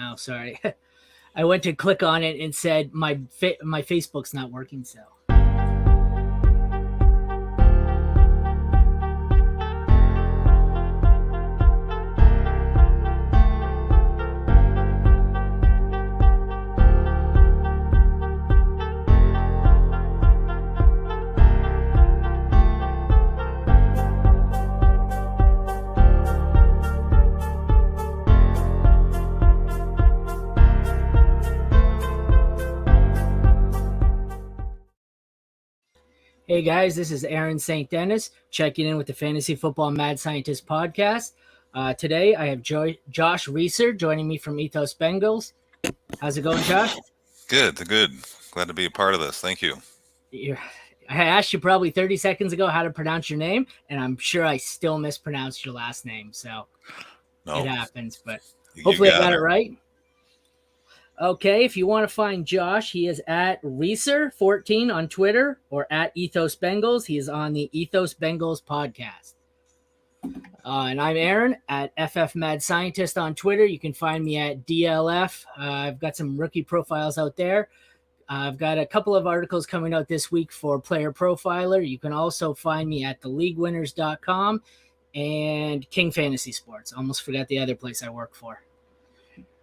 Oh, sorry. I went to click on it and said my Facebook's not working. So. Hey guys, this is Aaron St. Dennis checking in with the Fantasy Football Mad Scientist podcast. Today I have Josh Reeser joining me from Ethos Bengals. How's it going, Josh? Good. Glad to be a part of this. Thank you. I asked you probably 30 seconds ago how to pronounce your name, and I'm sure I still mispronounced your last name. So it happens, but hopefully I got it right. Okay, if you want to find Josh, he is at Reeser14 on Twitter or at Ethos Bengals. He is on the Ethos Bengals podcast. And I'm Aaron at FF Mad Scientist on Twitter. You can find me at DLF. I've got some rookie profiles out there. I've got a couple of articles coming out this week for Player Profiler. You can also find me at theleaguewinners.com and King Fantasy Sports. Almost forgot the other place I work for.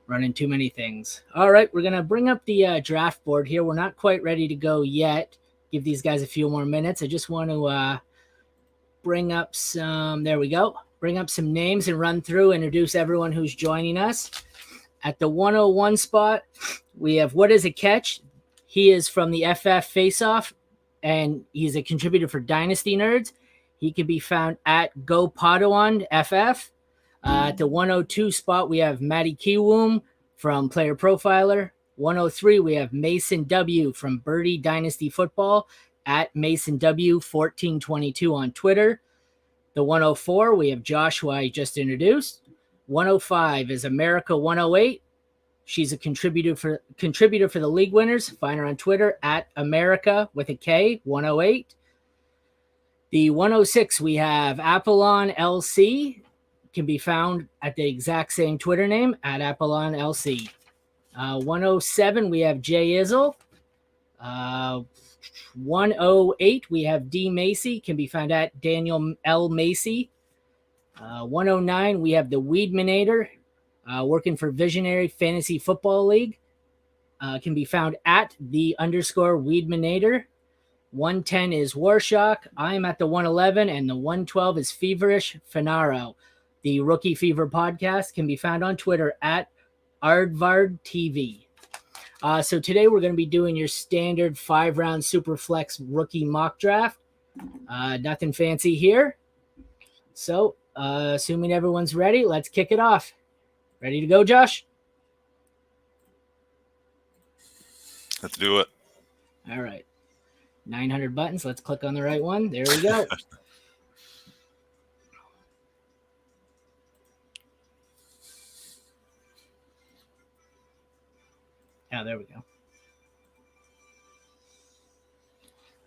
Running too many things. All right, we're going to bring up the draft board here. We're not quite ready to go yet. Give these guys a few more minutes. I just want to bring up some, there we go. Bring up some names and run through, introduce everyone who's joining us. At the 101 spot, we have What Is a Catch? He is from the FF Faceoff, and he's a contributor for Dynasty Nerds. He can be found at GoPadawan FF. At the 102 spot, we have Matty Kiwoom from Player Profiler. 103, we have Mason W. from Birdie Dynasty Football at Mason W1422 on Twitter. The 104, we have Joshua I just introduced. 105 is America 108. She's a contributor for the League Winners. Find her on Twitter at America with a K 108. The 106, we have Apollon LC. Can be found at the exact same Twitter name at Apollon LC. 107, we have Jay Izzle. 108, we have D Macy. Can be found at Daniel L. Macy. 109, we have the Weedminator, working for Visionary Fantasy Football League. Can be found at _Weedminator. 110 is Warshock. I'm at the 111, and the 112 is Feverish Finaro. The Rookie Fever podcast can be found on Twitter at ArdvardTV. So today we're going to be doing your standard 5-round Superflex rookie mock draft. Nothing fancy here. So assuming everyone's ready, let's kick it off. Ready to go, Josh? Let's do it. All right. 900 buttons. Let's click on the right one. There we go. Oh, there we go.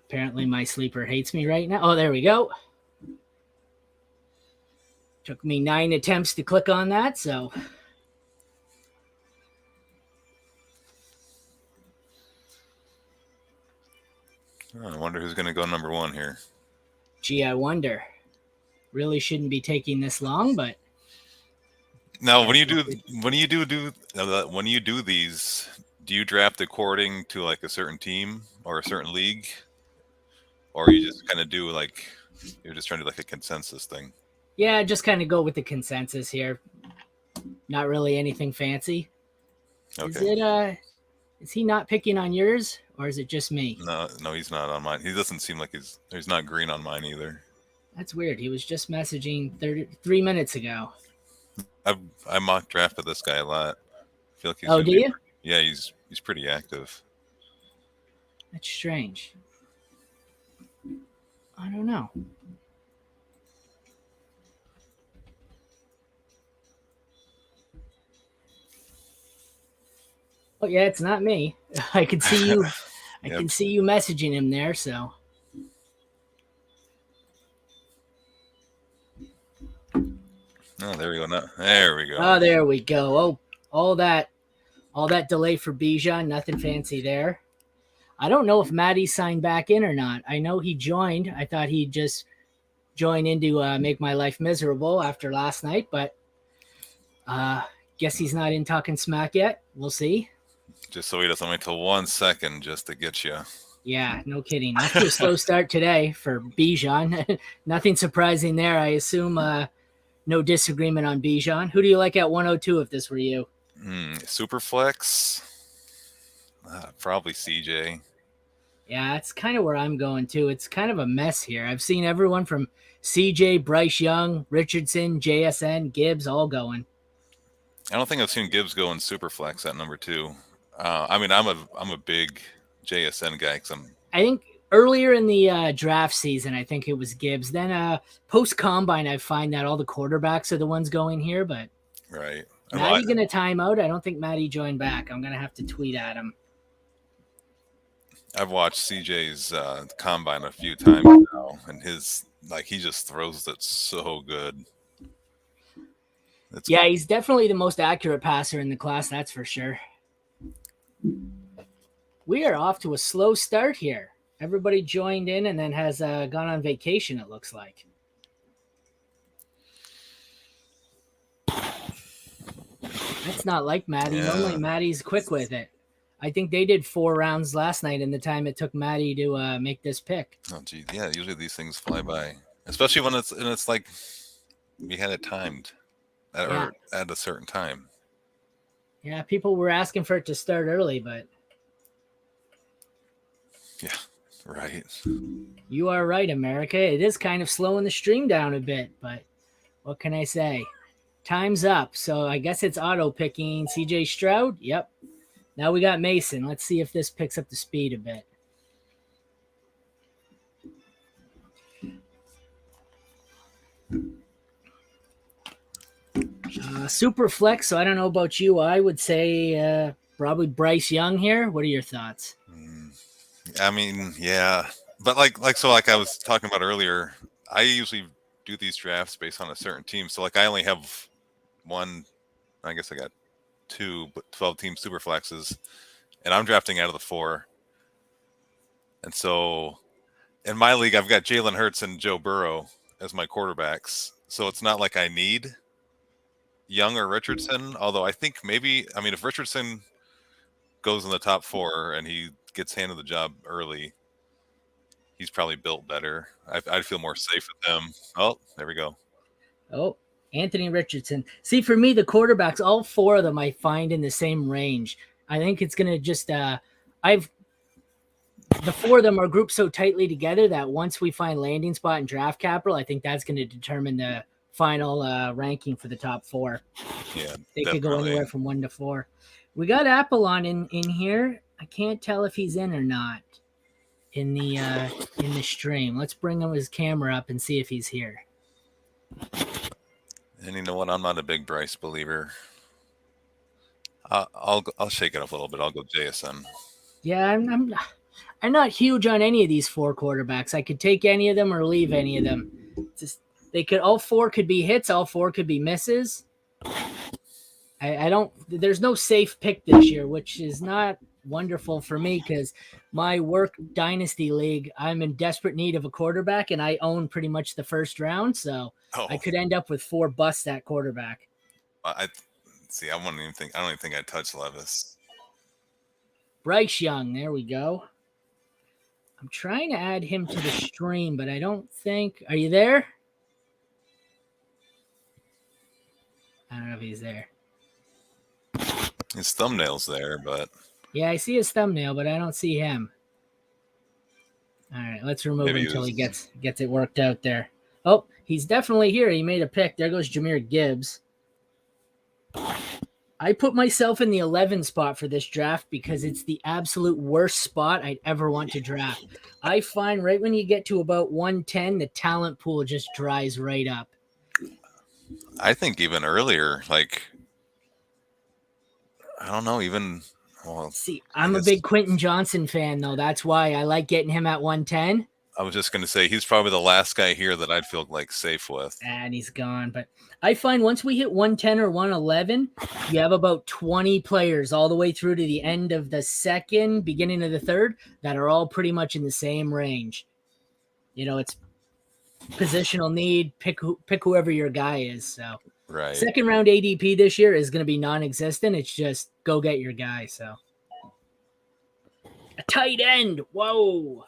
Apparently my sleeper hates me right now. Oh, there we go. Took me 9 attempts to click on that, so. I wonder who's going to go number 1 here. Gee, I wonder. Really shouldn't be taking this long, but. Now, when you do these, do you draft according to like a certain team or a certain league, or you just kind of do like you're just trying to do like a consensus thing? Yeah, just kind of go with the consensus here. Not really anything fancy. Okay. Is he not picking on yours, or is it just me? No, he's not on mine. He doesn't seem like he's not green on mine either. That's weird. He was just messaging 3 minutes ago. I mock drafted this guy a lot. I feel like he's do you? Yeah, he's pretty active. That's strange. I don't know. Oh yeah, it's not me. I can see you. I can see you messaging him there. So. Oh, there we go. There we go. Oh, there we go. Oh, all that All that delay for Bijan, nothing fancy there. I don't know if Matty signed back in or not. I know he joined. I thought he'd just join in to make my life miserable after last night, but guess he's not in talking smack yet. We'll see. Just so he doesn't wait till 1 second just to get you. Yeah, no kidding. Off to a slow start today for Bijan. Nothing surprising there. I assume no disagreement on Bijan. Who do you like at 102 if this were you? Superflex. Probably CJ. Yeah, that's kind of where I'm going too. It's kind of a mess here. I've seen everyone from CJ, Bryce Young, Richardson, JSN, Gibbs all going. I don't think I've seen Gibbs go in Superflex at number 2. I mean, I'm a big JSN guy because I think earlier in the draft season, I think it was Gibbs. Then post combine, I find that all the quarterbacks are the ones going here. But right, Matty gonna time out. I don't think Matty joined back. I'm gonna have to tweet at him. I've watched CJ's combine a few times now, and he just throws it so good. Yeah, he's definitely the most accurate passer in the class, that's for sure. We are off to a slow start here. Everybody joined in and then has gone on vacation, it looks like. That's not like Matty. Yeah. Normally Matty's quick with it. I think they did 4 rounds last night in the time it took Matty to make this pick. Oh, gee. Yeah, usually these things fly by, especially when it's like we had it timed at a certain time. Yeah, people were asking for it to start early, but... Yeah, right. You are right, America. It is kind of slowing the stream down a bit, but what can I say? Time's up, so I guess it's auto-picking CJ Stroud. Yep. Now we got Mason. Let's see if this picks up the speed a bit. Superflex, so I don't know about you. I would say probably Bryce Young here. What are your thoughts? I mean, yeah. But like I was talking about earlier, I usually do these drafts based on a certain team. So I only have one, I guess I got 2, but 12-team Superflexes, and I'm drafting out of the 4. And so in my league, I've got Jalen Hurts and Joe Burrow as my quarterbacks. So it's not like I need Young or Richardson, although I think if Richardson goes in the top 4 and he gets handed the job early, he's probably built better. I'd feel more safe with him. Oh, there we go. Oh, Anthony Richardson. See, for me, the quarterbacks, all 4 of them I find in the same range. I think it's going to just the 4 of them are grouped so tightly together that once we find landing spot and draft capital, I think that's going to determine the final ranking for the top 4. Yeah, they could go anywhere from 1 to 4. We got Apollon in here. I can't tell if he's in or not in the stream. Let's bring him his camera up and see if he's here. And you know what? I'm not a big Bryce believer. I'll shake it up a little bit. I'll go JSN. Yeah, I'm not huge on any of these 4 quarterbacks. I could take any of them or leave any of them. All 4 could be hits. All 4 could be misses. There's no safe pick this year, which is not wonderful for me because my work dynasty league, I'm in desperate need of a quarterback and I own pretty much the first round. So I could end up with 4 busts at quarterback. I don't even think I'd touch Levis. Bryce Young. There we go. I'm trying to add him to the stream, but I don't think, are you there? I don't know if he's there. His thumbnail's there, but... Yeah, I see his thumbnail, but I don't see him. All right, let's remove him until he gets it worked out there. Oh, he's definitely here. He made a pick. There goes Jahmyr Gibbs. I put myself in the 11 spot for this draft because it's the absolute worst spot I'd ever want to draft. I find right when you get to about 110, the talent pool just dries right up. I think even earlier, I don't know, even... Well, see, I'm a big Quentin Johnson fan, though. That's why I like getting him at 110. I was just going to say he's probably the last guy here that I'd feel like safe with. And he's gone. But I find once we hit 110 or 111, you have about 20 players all the way through to the end of the second, beginning of the third, that are all pretty much in the same range. It's positional need, pick whoever your guy is. So right. Second round ADP this year is going to be non-existent. It's just go get your guy. So a tight end. Whoa.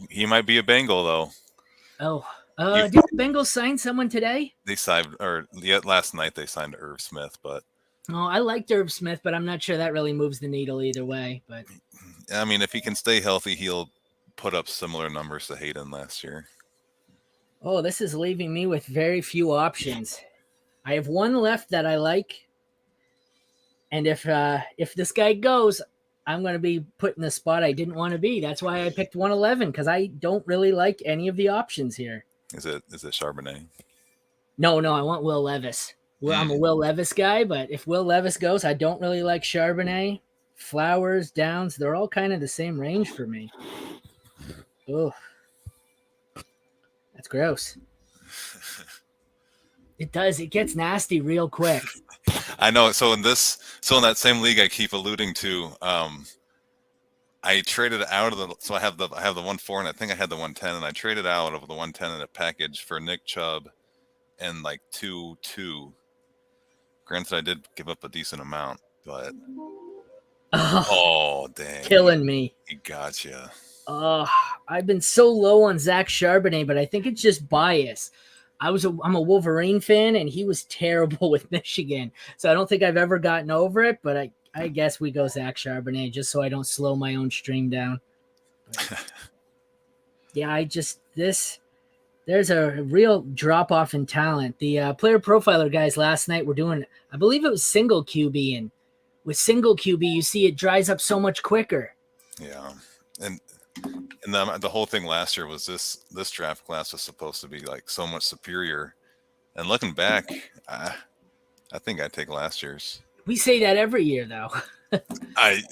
He might be a Bengal though. Oh, did the Bengals sign someone today? They signed, last night they signed Irv Smith, but. Oh, I liked Irv Smith, but I'm not sure that really moves the needle either way. But I mean, if he can stay healthy, he'll put up similar numbers to Hayden last year. Oh, this is leaving me with very few options. I have one left that I like, and if this guy goes, I'm going to be put in the spot I didn't want to be. That's why I picked 111, because I don't really like any of the options here. Is it Charbonnet? No, I want Will Levis. I'm a Will Levis guy, but if Will Levis goes, I don't really like Charbonnet. Flowers, Downs, they're all kind of the same range for me. Oh, that's gross. It does. It gets nasty real quick. I know. So in that same league I keep alluding to, I traded out of the. So I have the 1.4, and I think I had the 110, and I traded out of the 110 in a package for Nick Chubb and like 2-2. Granted, I did give up a decent amount, but oh dang, killing me. He got you. I've been so low on Zach Charbonnet, but I think it's just bias. I'm a Wolverine fan, and he was terrible with Michigan, so I don't think I've ever gotten over it. But I guess we go Zach Charbonnet just so I don't slow my own stream down. Yeah, there's a real drop off in talent. The player profiler guys last night were doing, I believe it was single QB, and with single QB, you see it dries up so much quicker. Yeah, and the whole thing last year was this draft class was supposed to be like so much superior, and looking back, I think I'd take last year's. We say that every year, though. I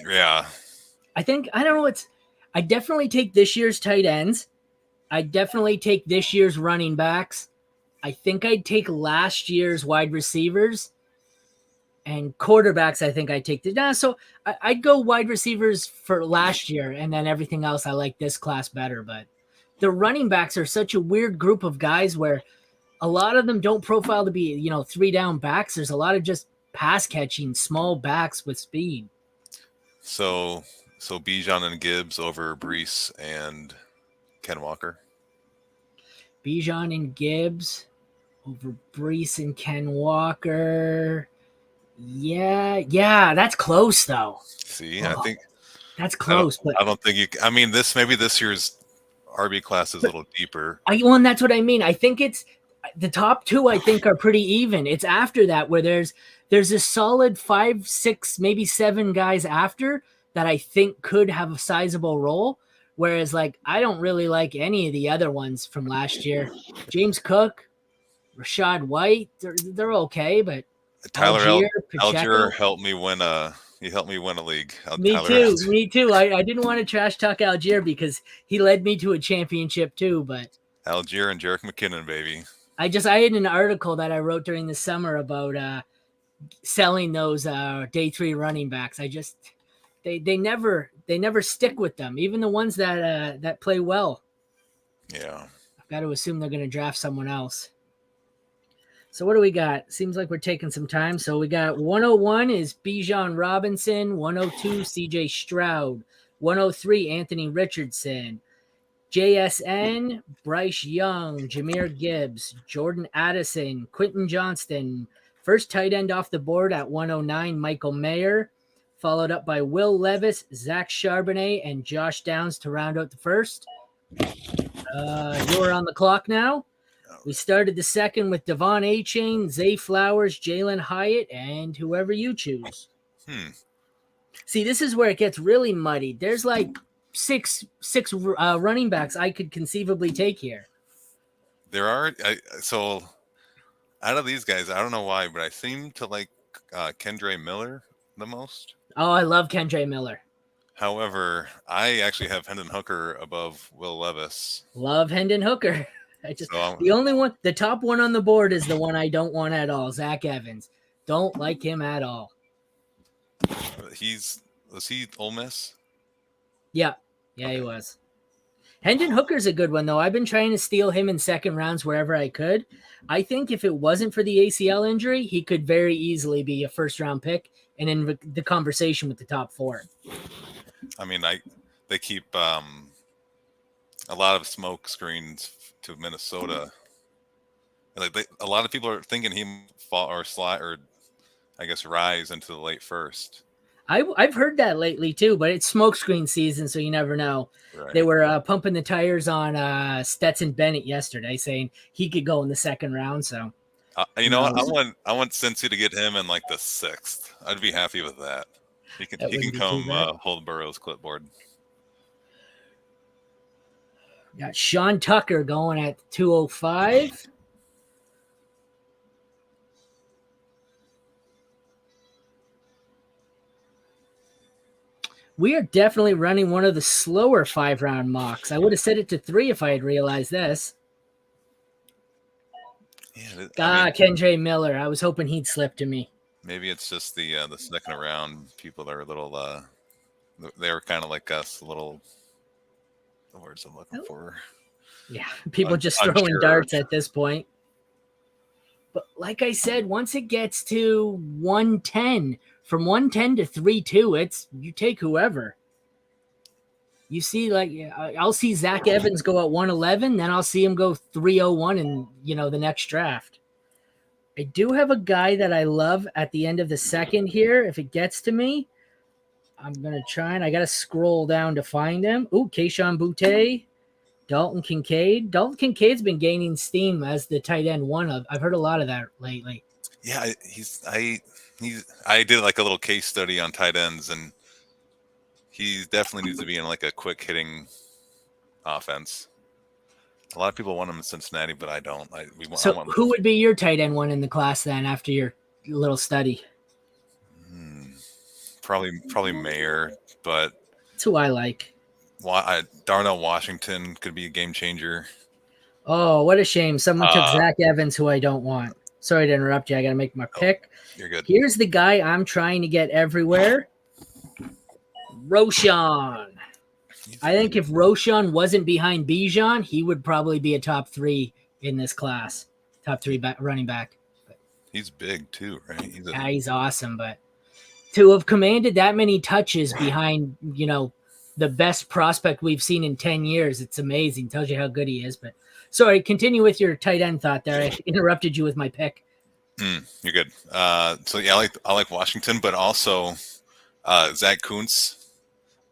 don't know. I definitely take this year's tight ends. I definitely take this year's running backs. I think I'd take last year's wide receivers. And quarterbacks, I think I'd take so I'd go wide receivers for last year, and then everything else I like this class better. But the running backs are such a weird group of guys where a lot of them don't profile to be, 3-down backs. There's a lot of just pass catching, small backs with speed. So Bijan and Gibbs over Brees and Ken Walker. Bijan and Gibbs over Brees and Ken Walker. Yeah, that's close though. See, I think that's close. I don't think you. I mean, this year's RB class is a little deeper. And that's what I mean. I think it's the top two. I think are pretty even. It's after that where there's a solid 5, 6, maybe 7 guys after that I think could have a sizable role. Whereas, I don't really like any of the other ones from last year. James Cook, Rashad White, they're okay, but Tyler Algier helped me win a league. Me too. I didn't want to trash talk Algier because he led me to a championship too. But Algier and Jerick McKinnon, baby. I had an article that I wrote during the summer about selling those day 3 running backs. They never stick with them, even the ones that play well. Yeah, I've got to assume they're going to draft someone else. So what do we got? Seems like we're taking some time. So we got 101 is Bijan Robinson, 102 CJ Stroud, 103 Anthony Richardson, JSN Bryce Young, Jahmyr Gibbs, Jordan Addison, Quentin Johnston. First tight end off the board at 109, Michael Mayer, followed up by Will Levis, Zach Charbonnet, and Josh Downs to round out the first. You're on the clock now. We started the second with Devon Achane, Zay Flowers, Jalen Hyatt, and whoever you choose. See, this is where it gets really muddy. There's six running backs I could conceivably take here. There are. So out of these guys, I don't know why, but I seem to like Kendre Miller the most. Oh, I love Kendre Miller. However, I actually have Hendon Hooker above Will Levis. Love Hendon Hooker. The only one, the top one on the board is the one I don't want at all. Zach Evans. Don't like him at all. Was he Ole Miss? Yeah. Yeah, okay. He was. Hendon Hooker's a good one, though. I've been trying to steal him in second rounds wherever I could. I think if it wasn't for the ACL injury, he could very easily be a first-round pick and in the conversation with the top 4. I mean, they keep a lot of smoke screens to Minnesota. Like a lot of people are thinking he fall or slide or, I guess, rise into the late first. I've heard that lately too, but it's smokescreen season, so you never know. Right. They were pumping the tires on Stetson Bennett yesterday, saying he could go in the second round. So, you know what? I want Cincy to get him in like the 6th. I'd be happy with that. He can come hold Burrow's clipboard. Got Sean Tucker going at 205. We are definitely running one of the slower 5-round mocks. I would have set it to 3 if I had realized this. Yeah, Kendra Miller. I was hoping he'd slip to me. Maybe it's just the second round people that are a little they were kind of like us, a little, the words I'm looking for. Yeah, people just throwing darts at this point. But like I said, once it gets to 110, from 110 to 3-2, you take whoever. You see, like, I'll see Zach Evans go at 111, then I'll see him go 301 in, the next draft. I do have a guy that I love at the end of the second here. If it gets to me, I'm going to try, and I got to scroll down to find him. Ooh, Keyshawn Boutte, Dalton Kincaid. Dalton Kincaid's been gaining steam as the tight end one. I've heard a lot of that lately. Yeah, I did like a little case study on tight ends, and he definitely needs to be in like a quick hitting offense. A lot of people want him in Cincinnati, but I don't. Who would be your tight end one in the class then after your little study? Probably Mayer, but that's who I like. Darnell Washington could be a game changer. Oh, what a shame! Someone took Zach Evans, who I don't want. Sorry to interrupt you. I got to make my pick. You're good. Here's the guy I'm trying to get everywhere. Roschon. I think if Roschon wasn't behind Bijan, he would probably be a top 3 in this class. Top 3 running back. He's big too, right? He's awesome. But to have commanded that many touches behind, the best prospect we've seen in 10 years, it's amazing. Tells you how good he is. But sorry, continue with your tight end thought there. I interrupted you with my pick. You're good. So yeah, I like Washington, but also Zach Kuntz.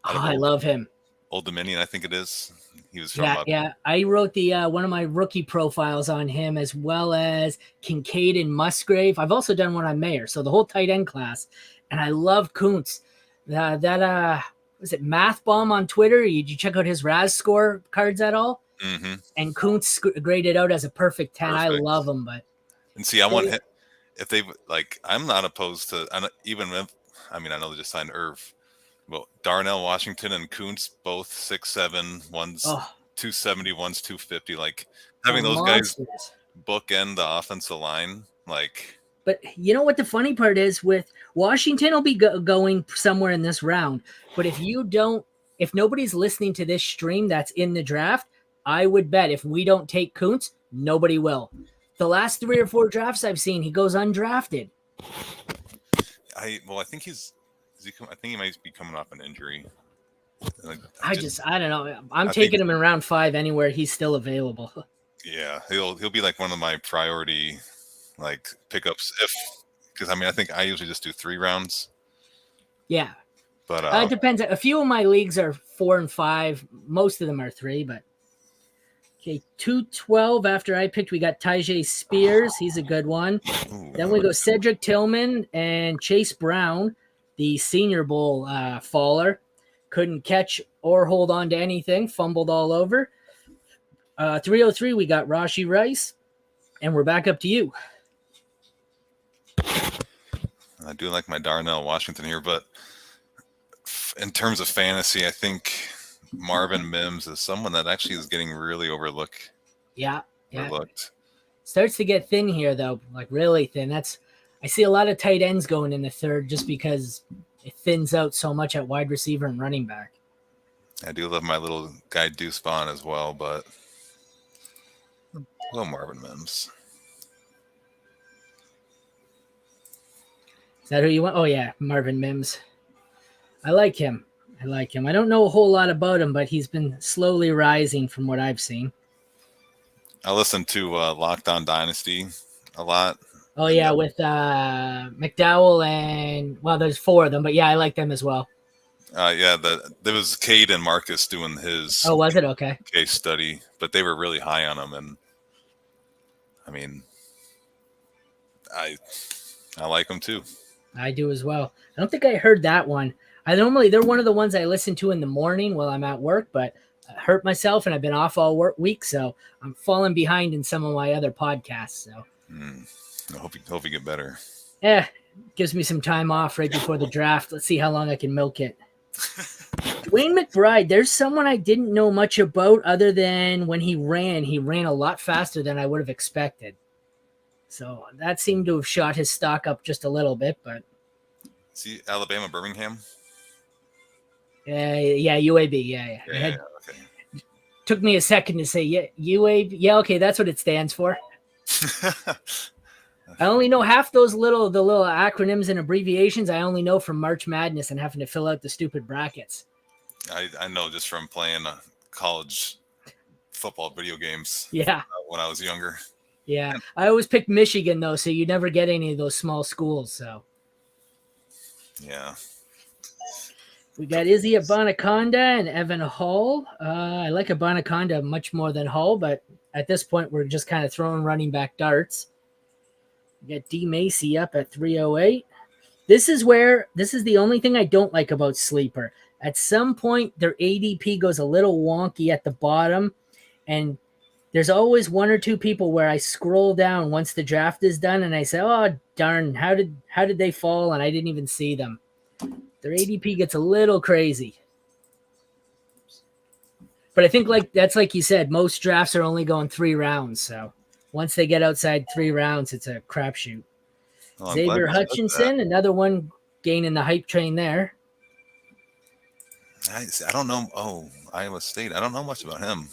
I love him. Old Dominion, I think it is. He was from yeah. I wrote the one of my rookie profiles on him, as well as Kincaid and Musgrave. I've also done one on Mayer, so the whole tight end class. And I love Kuntz. Was it Math Bomb on Twitter? Did you check out his RAS score cards at all? Mm-hmm. And Kuntz graded out as a perfect 10. Perfect. I love him, but I want him. If they I'm not opposed to. Even if I know they just signed Irv. Well, Darnell Washington and Kuntz, both 6'7", one's 270, one's 250. Like having those monsters. Guys bookend the offensive line, like. But you know what the funny part is with Washington will be going somewhere in this round. But if nobody's listening to this stream that's in the draft, I would bet if we don't take Kuntz, nobody will. The last 3 or 4 drafts I've seen, he goes undrafted. I think he might be coming off an injury. I don't know. I'm taking him in round 5 anywhere. He's still available. Yeah, he'll be like one of my priority pickups because I think I usually just do 3 rounds. Yeah, but it depends. A few of my leagues are 4 and 5. Most of them are 3, but okay. 212 after I picked, we got Tyjae Spears. He's a good one. Ooh, then we go Cedric Tillman and Chase Brown, the Senior Bowl faller. Couldn't catch or hold on to anything. Fumbled all over. 303, we got Rashee Rice. And we're back up to you. I do like my Darnell Washington here, but in terms of fantasy, I think Marvin Mims is someone that actually is getting really overlooked. Yeah. Starts to get thin here, though, like really thin. I see a lot of tight ends going in the third just because it thins out so much at wide receiver and running back. I do love my little guy Deuce Vaughn as well, but well, Marvin Mims. Is that who you want? Oh yeah, Marvin Mims. I like him. I don't know a whole lot about him, but he's been slowly rising from what I've seen. I listen to Locked On Dynasty a lot. Oh yeah, with McDowell and there's 4 of them, but yeah, I like them as well. There was Cade and Marcus doing his. Oh, was it? Okay. Case study, but they were really high on him, and I mean, I like them too. I do as well. I don't think I heard that one. They're one of the ones I listen to in the morning while I'm at work, but I hurt myself and I've been off all week, so I'm falling behind in some of my other podcasts. So I hope you get better. Yeah, gives me some time off right before the draft. Let's see how long I can milk it. Dwayne McBride, there's someone I didn't know much about other than when he ran a lot faster than I would have expected. So that seemed to have shot his stock up just a little bit, but. See, Alabama, Birmingham? Yeah, UAB, yeah. Okay. Took me a second to say, UAB, yeah, okay, that's what it stands for. I only know half those little acronyms and abbreviations. I only know from March Madness and having to fill out the stupid brackets. I know just from playing college football video games. Yeah. When I was younger. Yeah. I always picked Michigan, though, so you never get any of those small schools. So. Yeah. We got Izzy Abanaconda and Evan Hall. I like Abanaconda much more than Hall, but at this point, we're just kind of throwing running back darts. We got D. Macy up at 308. This is the only thing I don't like about Sleeper. At some point, their ADP goes a little wonky at the bottom, and there's always 1 or 2 people where I scroll down once the draft is done, and I say, "Oh darn, how did they fall?" And I didn't even see them. Their ADP gets a little crazy. But I think that's like you said, most drafts are only going 3 rounds, so once they get outside 3 rounds, it's a crapshoot. Oh, Xavier Hutchinson, another one gaining the hype train there. I don't know. Oh, Iowa State. I don't know much about him.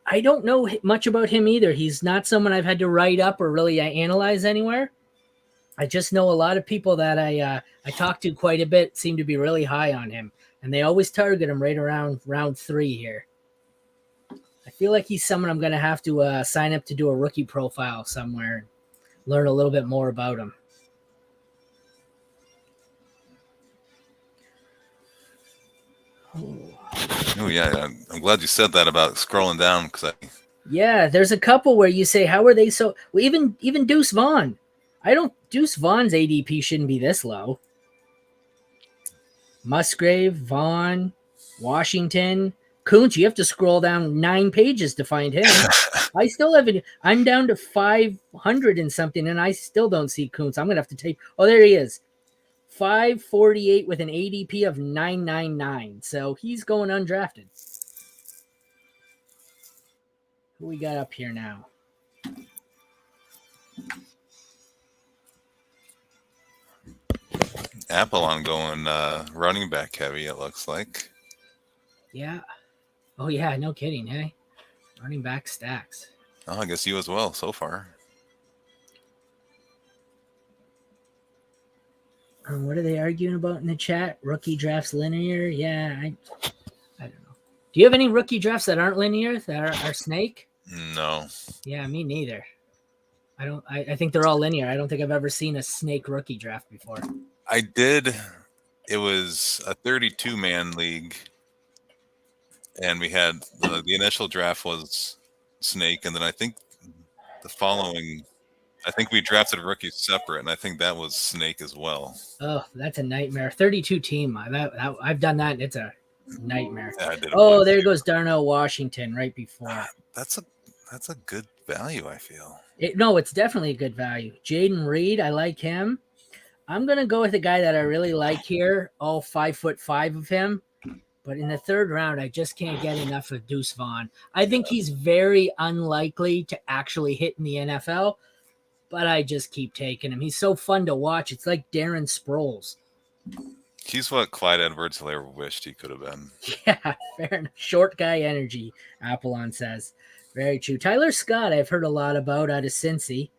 I don't know much about him either. He's not someone I've had to write up or really analyze anywhere. I just know a lot of people that I talk to quite a bit seem to be really high on him, and they always target him right around round 3 here. I feel like he's someone I'm going to have to sign up to do a rookie profile somewhere and learn a little bit more about him. Oh yeah, I'm glad you said that about scrolling down because Yeah, there's a couple where you say, how are they so? Well, even Deuce Vaughn. Deuce Vaughn's ADP shouldn't be this low. Musgrave, Vaughn, Washington, Kuntz. You have to scroll down 9 pages to find him. I still haven't. I'm down to 500 and something, and I still don't see Kuntz. I'm gonna have to take. Oh, there he is. 548 with an ADP of 999. So he's going undrafted. Who we got up here now? Apollon going running back heavy, it looks like. Yeah. Oh, yeah, no kidding, hey? Running back stacks. Oh, I guess you as well so far. What are they arguing about in the chat? Rookie drafts linear? Yeah, I don't know. Do you have any rookie drafts that aren't linear, that are snake? No. Yeah, me neither. I think they're all linear. I don't think I've ever seen a snake rookie draft before. I did. It was a 32-man league, and we had the initial draft was snake, and then I think we drafted rookies separate, and I think that was snake as well. Oh, that's a nightmare. 32 team. I've done that. It's a nightmare. Yeah, I did. Oh, there goes Darnell Washington right before. That's a good value, I feel. No, it's definitely a good value. Jaden Reed, I like him. I'm going to go with a guy that I really like here, all 5'5" of him. But in the third round, I just can't get enough of Deuce Vaughn. I think he's very unlikely to actually hit in the NFL, but I just keep taking him. He's so fun to watch. It's like Darren Sproles. He's what Clyde Edwards-Helaire wished he could have been. Yeah, fair enough. Short guy energy, Apollon says. Very true. Tyler Scott, I've heard a lot about out of Cincy.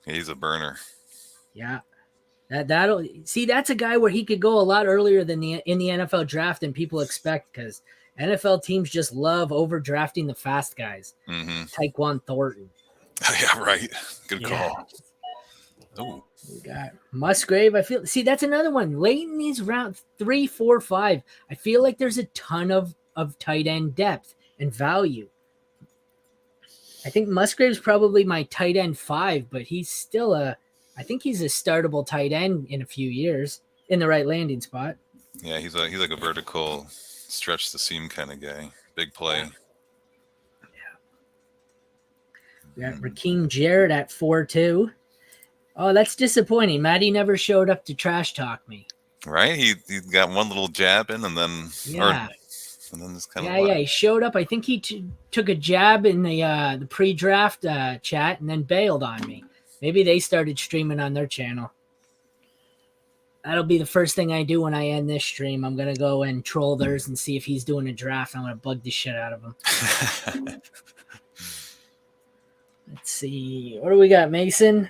He's a burner. Yeah. That'll see. That's a guy where he could go a lot earlier than in the NFL draft than people expect, because NFL teams just love overdrafting the fast guys. Mm-hmm. Tyquan Thornton. Yeah, right. Good call. Oh, we got Musgrave. I feel that's another one late in these rounds 3, 4, 5. I feel like there's a ton of tight end depth and value. I think Musgrave's probably my tight end 5, but he's still I think he's a startable tight end in a few years in the right landing spot. Yeah, he's like a vertical stretch the seam kind of guy. Big play. Yeah. We got Rakeem Jarrett at 4.2. Oh, that's disappointing. Matty never showed up to trash talk me. Right? He got one little jab in and then and then just kind of he showed up. I think he took a jab in the pre-draft chat and then bailed on me. Maybe they started streaming on their channel. That'll be the first thing I do when I end this stream. I'm going to go and troll theirs and see if he's doing a draft. I'm going to bug the shit out of him. Let's see. What do we got, Mason?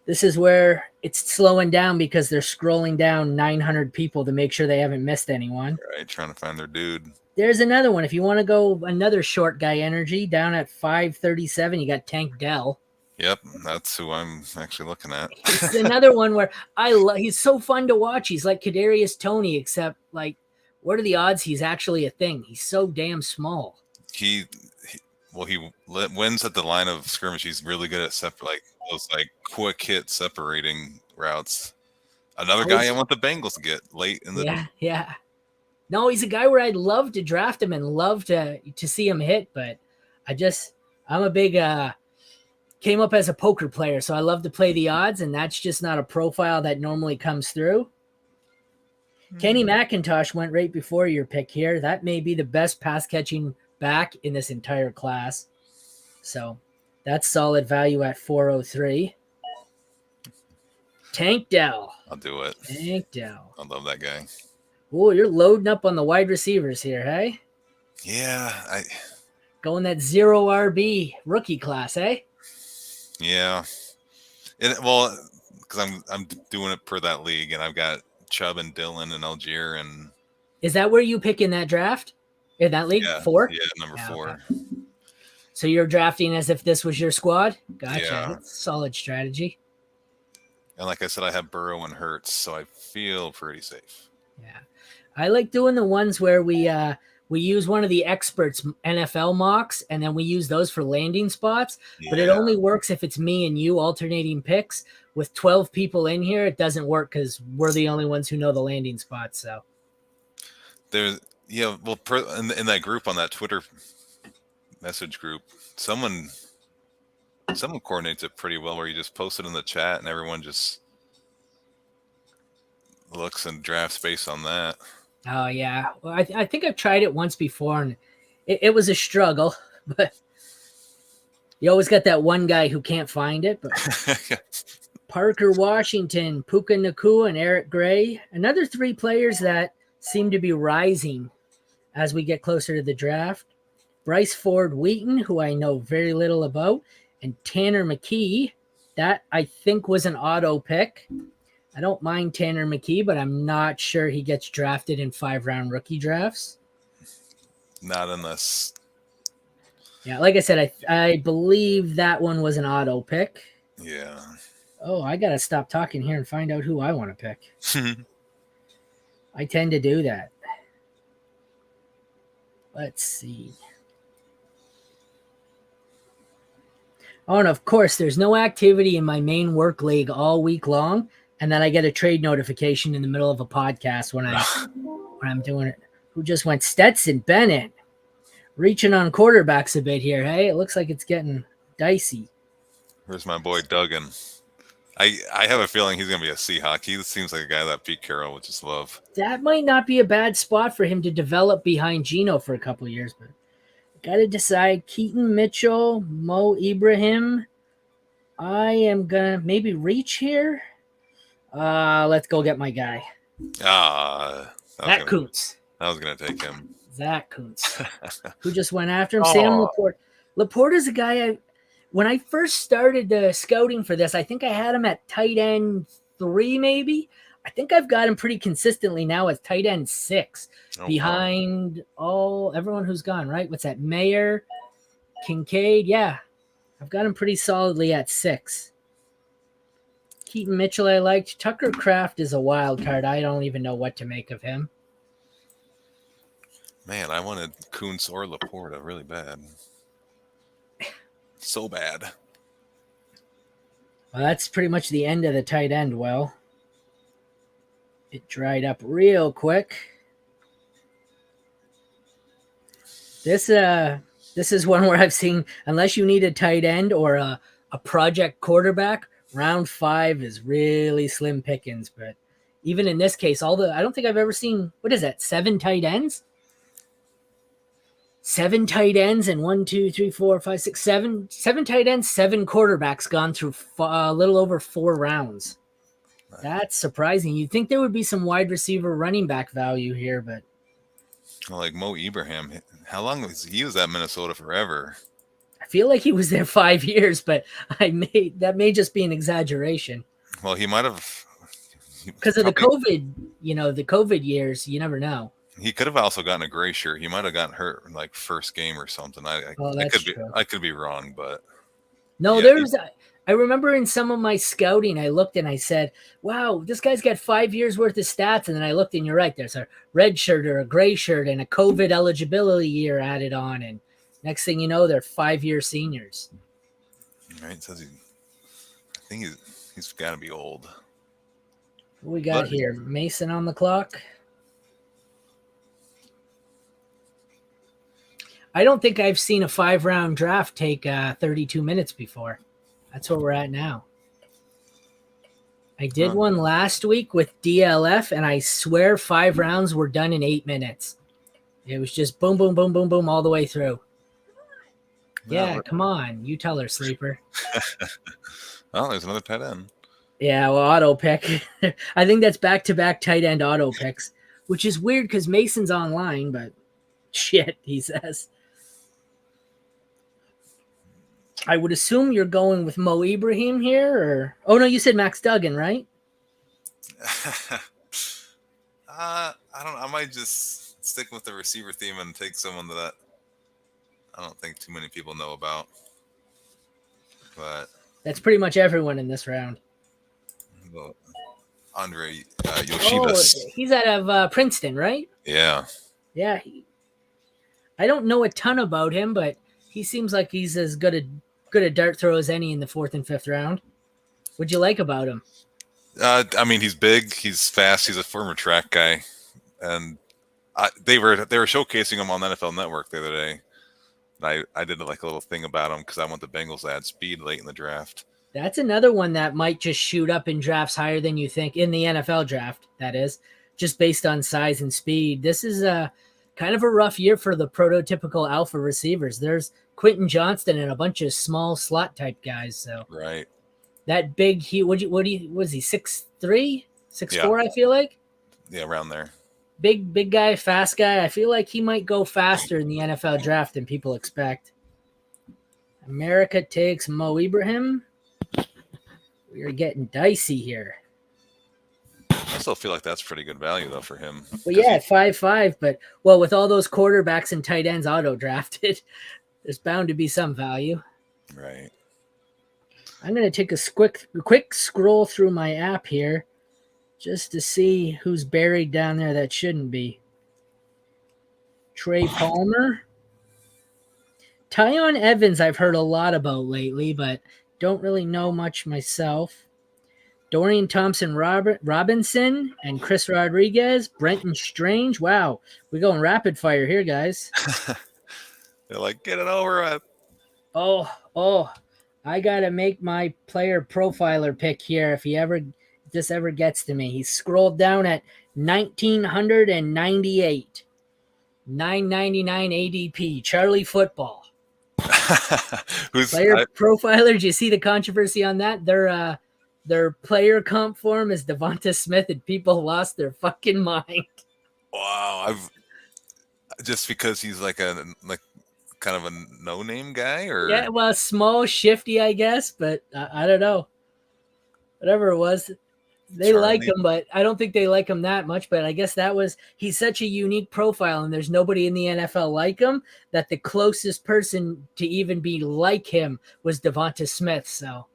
This is where it's slowing down because they're scrolling down 900 people to make sure they haven't missed anyone. Right, trying to find their dude. There's another one. If you want to go another short guy energy, down at 537, you got Tank Dell. Yep, that's who I'm actually looking at. It's another one where he's so fun to watch. He's like Kadarius Toney, except like, what are the odds he's actually a thing? He's so damn small. He wins at the line of scrimmage. He's really good at those quick hit separating routes. Another guy I want the Bengals to get late in the yeah. No, he's a guy where I'd love to draft him and love to see him hit, but I'm a big came up as a poker player, so I love to play the odds, and that's just not a profile that normally comes through. Mm-hmm. Kenny McIntosh went right before your pick here. That may be the best pass catching back in this entire class. So that's solid value at 403. Tank Dell. I'll do it. Tank Dell. I love that guy. Oh, you're loading up on the wide receivers here, hey? Yeah. Going that 0 RB rookie class, eh? Yeah. Because I'm doing it per that league, and I've got Chubb and Dylan and Algier. And is that where you pick in that draft? In that league? 4? Yeah, number 4. Okay. So you're drafting as if this was your squad? Gotcha. Yeah. That's a solid strategy. And like I said, I have Burrow and Hurts, so I feel pretty safe. Yeah. I like doing the ones where we use one of the experts' NFL mocks, and then we use those for landing spots. Yeah. But it only works if it's me and you alternating picks. With 12 people in here, it doesn't work because we're the only ones who know the landing spots. So in that group, on that Twitter message group, someone coordinates it pretty well, where you just post it in the chat and everyone just looks and drafts based on that. Oh, yeah. Well, I think I've tried it once before, and it was a struggle, but you always got that one guy who can't find it. But Parker Washington, Puka Nacua, and Eric Gray, another 3 players that seem to be rising as we get closer to the draft. Bryce Ford Wheaton, who I know very little about, and Tanner McKee. That, I think, was an auto pick. I don't mind Tanner McKee, but I'm not sure he gets drafted in 5-round rookie drafts. Not unless. Yeah, like I said, I believe that one was an auto pick. Yeah. Oh, I got to stop talking here and find out who I want to pick. I tend to do that. Let's see. Oh, and of course, there's no activity in my main work league all week long. And then I get a trade notification in the middle of a podcast when I'm doing it. Who just went? Stetson Bennett. Reaching on quarterbacks a bit here, hey? It looks like it's getting dicey. Where's my boy Duggan? I have a feeling he's going to be a Seahawk. He seems like a guy that Pete Carroll would just love. That might not be a bad spot for him to develop behind Geno for a couple years, but got to decide Keaton Mitchell, Mo Ibrahim. I am going to maybe reach here. Let's go get my guy. Zach Kuntz. I was going to take him. Zach Kuntz. Who just went after him? Sam Laporte. Laporte is a guy when I first started scouting for this, I think I had him at tight end 3 maybe. I think I've got him pretty consistently now as tight end 6 behind everyone who's gone, right? What's that? Mayer, Kincaid. Yeah, I've got him pretty solidly at 6. Keaton Mitchell I liked. Tucker Kraft is a wild card. I don't even know what to make of him. Man, I wanted Kuntz or Laporta really bad. So bad. Well, that's pretty much the end of the tight end. Well, it dried up real quick. This is one where I've seen, unless you need a tight end or a project quarterback, round 5 is really slim pickings. But even in this case, I don't think I've ever seen, what is that, 7 tight ends? 7 tight ends and 1, 2, 3, 4, 5, 6, 7. 7 tight ends, 7 quarterbacks gone through a little over 4 rounds. That's surprising. You'd think there would be some wide receiver running back value here, but like Mo Ibrahim, how long was he was at Minnesota forever? I feel like he was there 5 years, but that may just be an exaggeration. Well, he might have because of the COVID, the COVID years. You never know. He could have also gotten a gray shirt. He might have gotten hurt in like first game or something. I could be wrong, but no, yeah, I remember in some of my scouting, I looked and I said, wow, this guy's got 5 years worth of stats. And then I looked and you're right. There's a red shirt or a gray shirt and a COVID eligibility year added on. And next thing you know, they're 5-year seniors. Right. It says I think he's got to be old. What we got here? Mason on the clock. I don't think I've seen a 5-round draft take 32 minutes before. That's where we're at now. I did one last week with DLF, and I swear 5 rounds were done in 8 minutes. It was just boom, boom, boom, boom, boom all the way through. Yeah, come on. You tell her, Sleeper. Oh, there's another tight end. Yeah, well, auto pick. I think that's back-to-back tight end auto picks, which is weird because Mason's online, but shit, he says. I would assume you're going with Mo Ibrahim here, or oh no, you said Max Duggan, right? I don't know. I might just stick with the receiver theme and take someone that I don't think too many people know about. But that's pretty much everyone in this round. Andre Yoshibas. Oh, he's out of Princeton, right? Yeah. Yeah. I don't know a ton about him, but he seems like he's as good a dart throw as any in the 4th and 5th round. What'd you like about him? I mean, he's big, he's fast, he's a former track guy, and they were showcasing him on NFL Network the other day. And I did like a little thing about him because I want the Bengals to add speed late in the draft. That's another one that might just shoot up in drafts higher than you think, in the NFL draft, that is, just based on size and speed. This is a kind of a rough year for the prototypical alpha receivers. There's Quentin Johnston and a bunch of small slot type guys. So right, Big guy, fast guy. I feel like he might go faster in the NFL draft than people expect. America takes Mo Ibrahim. We are getting dicey here. I still feel like that's pretty good value though for him. Well, yeah, 5'5", but well, with all those quarterbacks and tight ends auto drafted, there's bound to be some value. Right. I'm going to take a quick scroll through my app here just to see who's buried down there that shouldn't be. Trey Palmer. Tyon Evans I've heard a lot about lately, but don't really know much myself. Dorian Thompson-Robinson and Chris Rodriguez. Brenton Strange. Wow, we're going rapid fire here, guys. They're like, get it over with. Oh, I gotta make my player profiler pick here if this ever gets to me. He's scrolled down at 1998. 999 ADP. Charlie Football. Player profiler. Did you see the controversy on that? Their player comp form is Devonta Smith, and people lost their fucking mind. Wow, just because he's like kind of a no-name guy, or yeah, well, small, shifty, I guess, but I don't know. Whatever it was, they like him, but I don't think they like him that much. But I guess he's such a unique profile, and there's nobody in the NFL like him, that the closest person to even be like him was Devonta Smith. So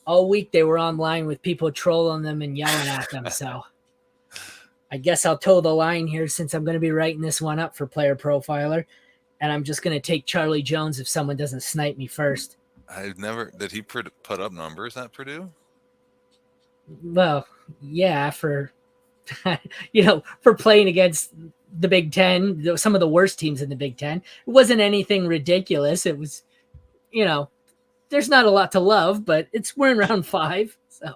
all week they were online with people trolling them and yelling at them. So I guess I'll toe the line here, since I'm going to be writing this one up for player profiler, and I'm just going to take Charlie Jones if someone doesn't snipe me first. Did he put up numbers at Purdue? Well, yeah, for for playing against the Big Ten, some of the worst teams in the Big Ten. It wasn't anything ridiculous. It was, there's not a lot to love, but we're in round 5. So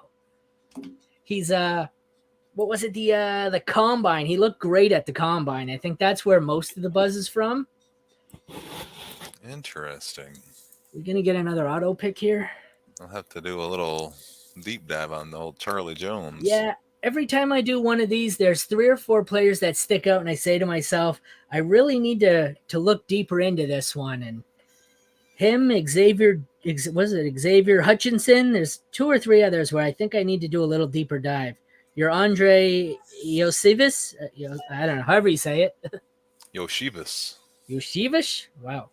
he's what was it, the combine? He looked great at the combine. I think that's where most of the buzz is from. Interesting. We're gonna get another auto pick here. I'll have to do a little deep dive on the old Charlie Jones. Yeah, every time I do one of these, there's 3 or 4 players that stick out, and I say to myself, I really need to look deeper into this one. And him, Xavier Hutchinson? There's 2 or 3 others where I think I need to do a little deeper dive. You're Andre Yosivas? I don't know, however you say it. Yoshivas. Wow.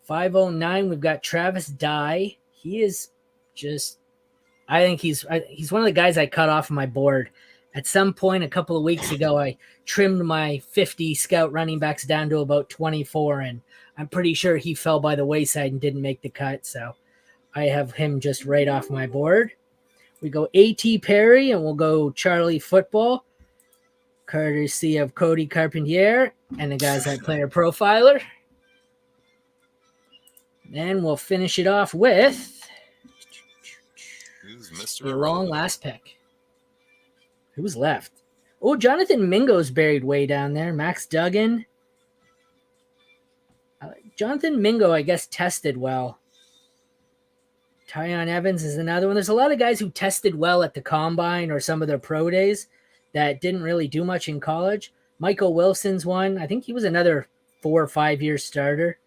509, we've got Travis Dye. He is just, I think he's one of the guys I cut off my board. At some point a couple of weeks ago, I trimmed my 50 scout running backs down to about 24, and I'm pretty sure he fell by the wayside and didn't make the cut. So I have him just right off my board. We go A.T. Perry, and we'll go Charlie Football, courtesy of Cody Carpentier and the guys at Player Profiler. Then we'll finish it off with a long last pick. Who's left? Oh, Jonathan Mingo's buried way down there. Max Duggan. Jonathan Mingo, I guess, tested well. Tyon Evans is another one. There's a lot of guys who tested well at the combine or some of their pro days that didn't really do much in college. Michael Wilson's one. I think he was another 4 or 5 year starter.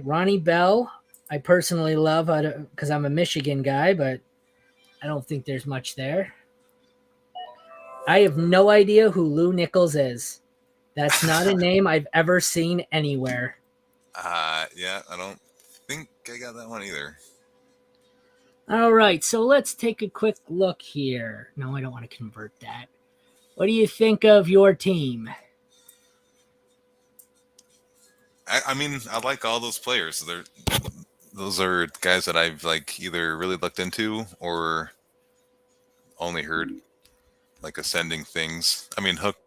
Ronnie Bell, I personally love because I'm a Michigan guy, but I don't think there's much there. I have no idea who Lou Nichols is. That's not a name I've ever seen anywhere. Yeah, I don't think I got that one either. All right, so let's take a quick look here. No, I don't want to convert that. What do you think of your team? I mean, I like all those players. Those are guys that I've either really looked into or only heard ascending things. I mean, Hook.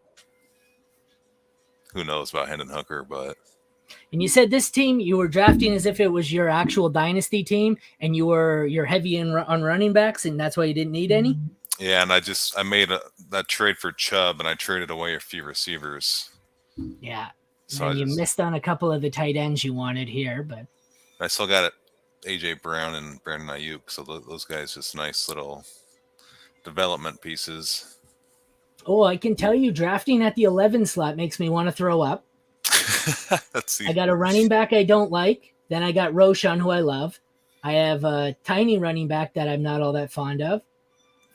Who knows about Hendon Hooker, but. And you said this team you were drafting as if it was your actual dynasty team, and you're heavy on running backs, and that's why you didn't need any. Yeah, and I made that trade for Chubb, and I traded away a few receivers. Yeah. So you missed on a couple of the tight ends you wanted here, but I still got it. AJ Brown and Brandon Ayuk, so those guys just nice little development pieces. Oh, I can tell you, drafting at the 11 slot makes me want to throw up. Let's see. I got a running back I don't like. Then I got Roshan, who I love. I have a tiny running back that I'm not all that fond of.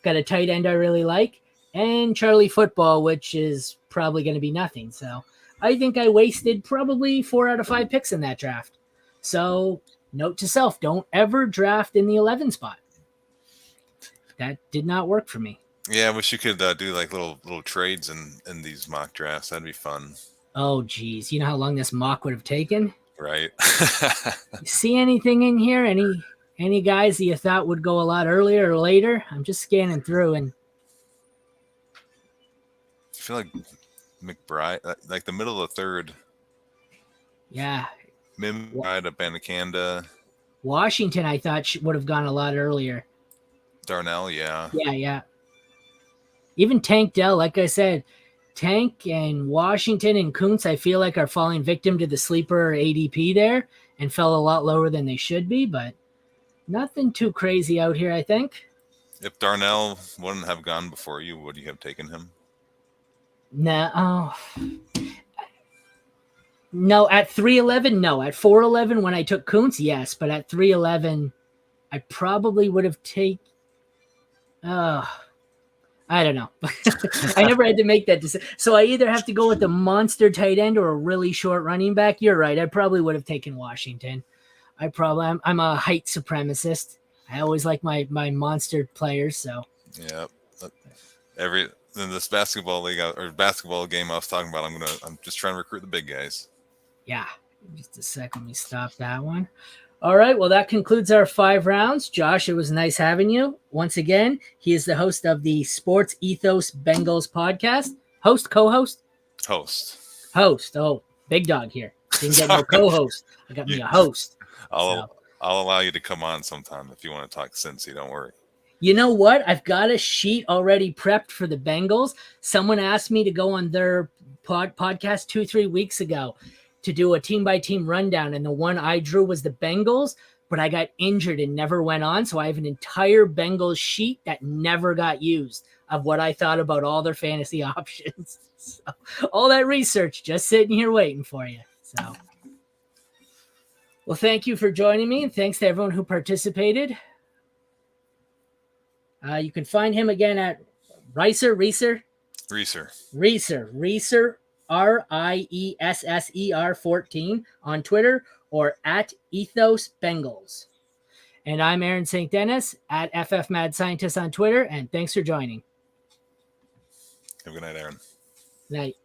Got a tight end I really like, and Charlie Football, which is probably going to be nothing. So I think I wasted probably 4 out of 5 picks in that draft. So note to self, don't ever draft in the 11 spot. That did not work for me. Yeah, I wish you could do little trades in these mock drafts. That'd be fun. Oh, geez. You know how long this mock would have taken? Right. See anything in here? Any guys that you thought would go a lot earlier or later? I'm just scanning through, and I feel like McBride, the middle of the third. Yeah. Mim died at Banakanda. Washington, I thought would have gone a lot earlier. Darnell, yeah. Yeah. Even Tank Dell, like I said, Tank and Washington and Kuntz, I feel like are falling victim to the sleeper ADP there and fell a lot lower than they should be, but nothing too crazy out here, I think. If Darnell wouldn't have gone before you, would you have taken him? No. No, at 311, no. At 411, when I took Kuntz, yes. But at 311, I probably would have taken... I don't know. I never had to make that decision. So I either have to go with the monster tight end or a really short running back. You're right. I probably would have taken Washington. I'm a height supremacist. I always like my monster players. So yeah, in this basketball league or basketball game I was talking about, I'm just trying to recruit the big guys. Yeah, just a second. Let me stop that one. All right, well, that concludes our 5 rounds. Josh, it was nice having you. Once again, he is the host of the Sports Ethos Bengals podcast. Host, co-host? Host. Oh, big dog here. Didn't get no co-host. I got me a host. I'll allow you to come on sometime if you want to talk Cincy. Don't worry. You know what? I've got a sheet already prepped for the Bengals. Someone asked me to go on their podcast 2-3 weeks ago to do a team-by-team rundown, and the one I drew was the Bengals, but I got injured and never went on, so I have an entire Bengals sheet that never got used of what I thought about all their fantasy options. So, all that research just sitting here waiting for you. So, well, thank you for joining me, and thanks to everyone who participated. You can find him again at Reisser, RIESSER 14 on Twitter or at Ethos Bengals. And I'm Aaron St. Dennis at FF Mad Scientist on Twitter. And thanks for joining. Have a good night, Aaron. Night.